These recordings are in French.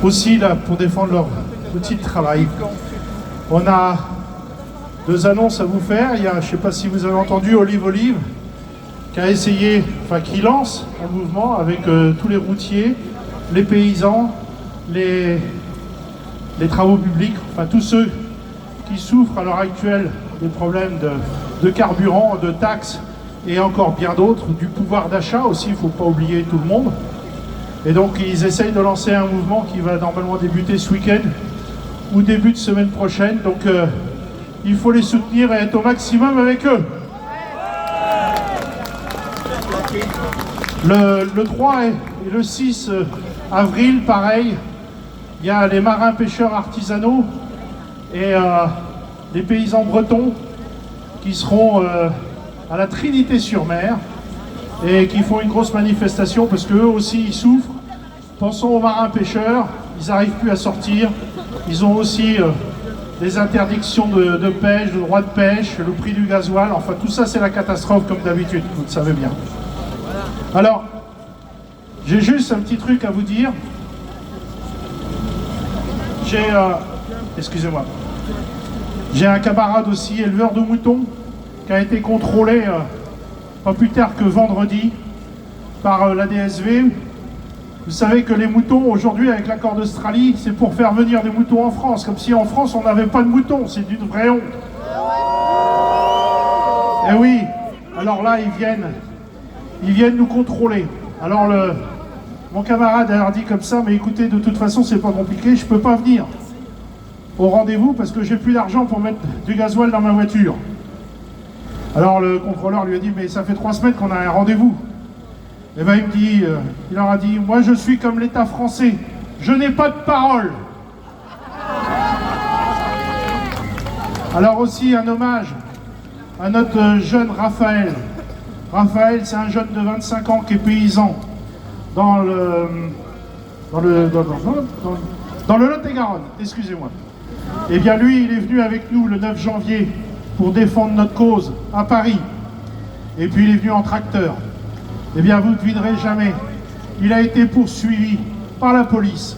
Aussi là pour défendre leur outil de travail. On a deux annonces à vous faire. Il y a, je ne sais pas si vous avez entendu, Olive qui a essayé, enfin qui lance un mouvement avec tous les routiers, les paysans, les travaux publics, enfin tous ceux qui souffrent à l'heure actuelle des problèmes de carburant, de taxes et encore bien d'autres, du pouvoir d'achat aussi, il ne faut pas oublier tout le monde. Et donc ils essayent de lancer un mouvement qui va normalement débuter ce week-end ou début de semaine prochaine. Donc il faut les soutenir et être au maximum avec eux. Le 3 et le 6 avril, pareil, il y a les marins pêcheurs artisanaux et les paysans bretons qui seront à la Trinité-sur-Mer et qui font une grosse manifestation parce qu'eux aussi ils souffrent. Pensons aux marins pêcheurs, ils n'arrivent plus à sortir, ils ont aussi des interdictions de pêche, de droit de pêche, le prix du gasoil, enfin tout ça c'est la catastrophe comme d'habitude, vous le savez bien. Alors, j'ai juste un petit truc à vous dire. Excusez-moi. J'ai un camarade aussi, éleveur de moutons, qui a été contrôlé pas plus tard que vendredi par la DSV. Vous savez que les moutons, aujourd'hui, avec l'accord d'Australie, c'est pour faire venir des moutons en France, comme si en France, on n'avait pas de moutons. C'est d'une vraie honte. Et oui, alors là, ils viennent nous contrôler. Alors, mon camarade a leur dit comme ça, mais écoutez, de toute façon, c'est pas compliqué, je peux pas venir au rendez-vous parce que j'ai plus d'argent pour mettre du gasoil dans ma voiture. Alors, le contrôleur lui a dit, mais ça fait 3 semaines qu'on a un rendez-vous. Et bien il leur a dit, moi je suis comme l'État français, je n'ai pas de parole. Alors aussi un hommage à notre jeune Raphaël. Raphaël, c'est un jeune de 25 ans qui est paysan dans le Lot-et-Garonne, excusez-moi. Et bien lui, il est venu avec nous le 9 janvier pour défendre notre cause à Paris. Et puis il est venu en tracteur. Eh bien, vous ne devinerez jamais. Il a été poursuivi par la police.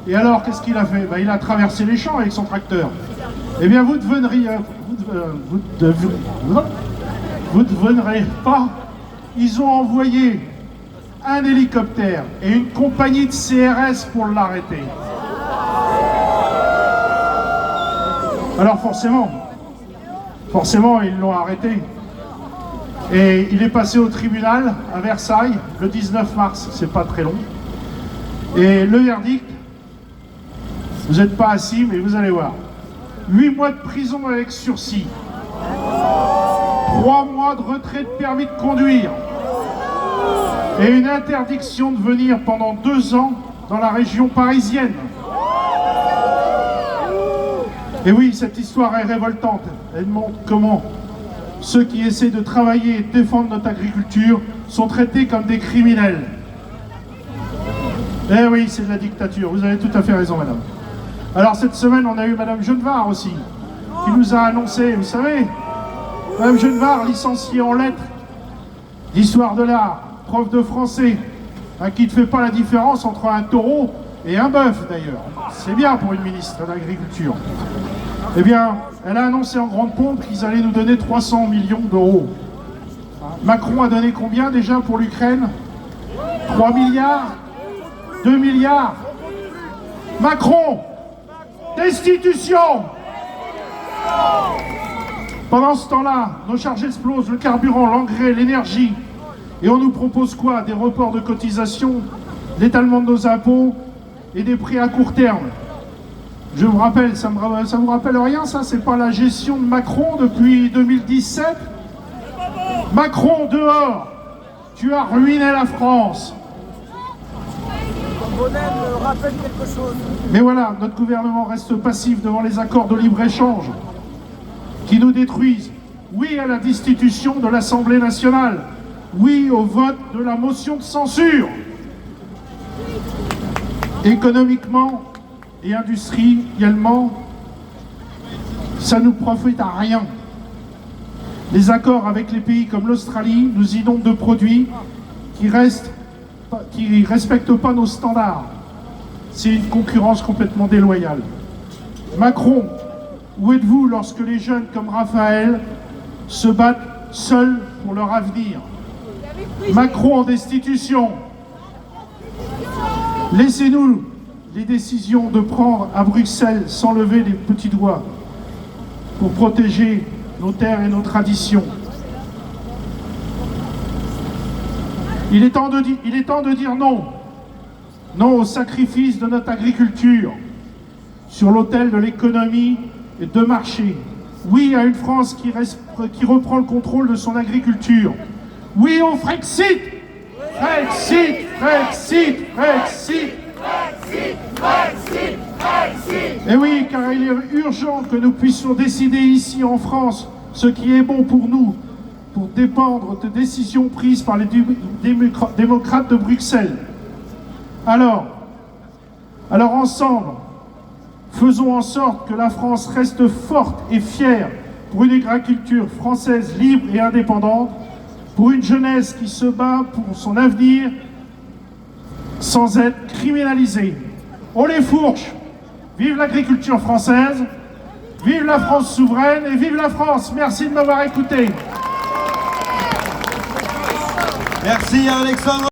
Et alors, qu'est-ce qu'il a fait? Ben, il a traversé les champs avec son tracteur. Eh bien, vous ne devinerez pas. Ils ont envoyé un hélicoptère et une compagnie de CRS pour l'arrêter. Alors, forcément, ils l'ont arrêté. Et il est passé au tribunal à Versailles le 19 mars, c'est pas très long. Et le verdict, vous n'êtes pas assis, mais vous allez voir. 8 mois de prison avec sursis. 3 mois de retrait de permis de conduire. Et une interdiction de venir pendant 2 ans dans la région parisienne. Et oui, cette histoire est révoltante. Elle montre comment ceux qui essaient de travailler et de défendre notre agriculture sont traités comme des criminels. Eh oui, c'est de la dictature, vous avez tout à fait raison, madame. Alors cette semaine, on a eu madame Genevard aussi, qui nous a annoncé, vous savez, madame Genevard, licenciée en lettres, d'histoire de l'art, prof de français, qui ne fait pas la différence entre un taureau et un bœuf d'ailleurs. C'est bien pour une ministre de l'Agriculture. Eh bien, elle a annoncé en grande pompe qu'ils allaient nous donner 300 millions d'euros. Macron a donné combien déjà pour l'Ukraine? 3 milliards? 2 milliards? Macron! Destitution! Pendant ce temps-là, nos charges explosent, le carburant, l'engrais, l'énergie. Et on nous propose quoi? Des reports de cotisation, l'étalement de nos impôts et des prix à court terme. Je vous rappelle, ça vous rappelle rien ça? C'est pas la gestion de Macron depuis 2017? Macron, dehors! Tu as ruiné la France! Bonnet rappelle quelque chose. Mais voilà, notre gouvernement reste passif devant les accords de libre-échange qui nous détruisent. Oui à la destitution de l'Assemblée nationale. Oui au vote de la motion de censure. Économiquement et industriellement, ça ne nous profite à rien. Les accords avec les pays comme l'Australie nous inondent de produits qui respectent pas nos standards. C'est une concurrence complètement déloyale. Macron, où êtes-vous lorsque les jeunes comme Raphaël se battent seuls pour leur avenir? Macron en destitution. Laissez-nous les décisions de prendre à Bruxelles sans lever les petits doigts pour protéger nos terres et nos traditions. Il est temps de dire non. Non au sacrifice de notre agriculture sur l'autel de l'économie et de marché. Oui à une France qui reprend le contrôle de son agriculture. Oui au Frexit. Frexit, Frexit, Frexit. Et oui, car il est urgent que nous puissions décider ici en France ce qui est bon pour nous, pour dépendre de décisions prises par les démocrates de Bruxelles. Alors ensemble, faisons en sorte que la France reste forte et fière pour une agriculture française libre et indépendante, pour une jeunesse qui se bat pour son avenir sans être criminalisée. On les fourche! Vive l'agriculture française, vive la France souveraine et vive la France! Merci de m'avoir écouté. Merci Alexandre.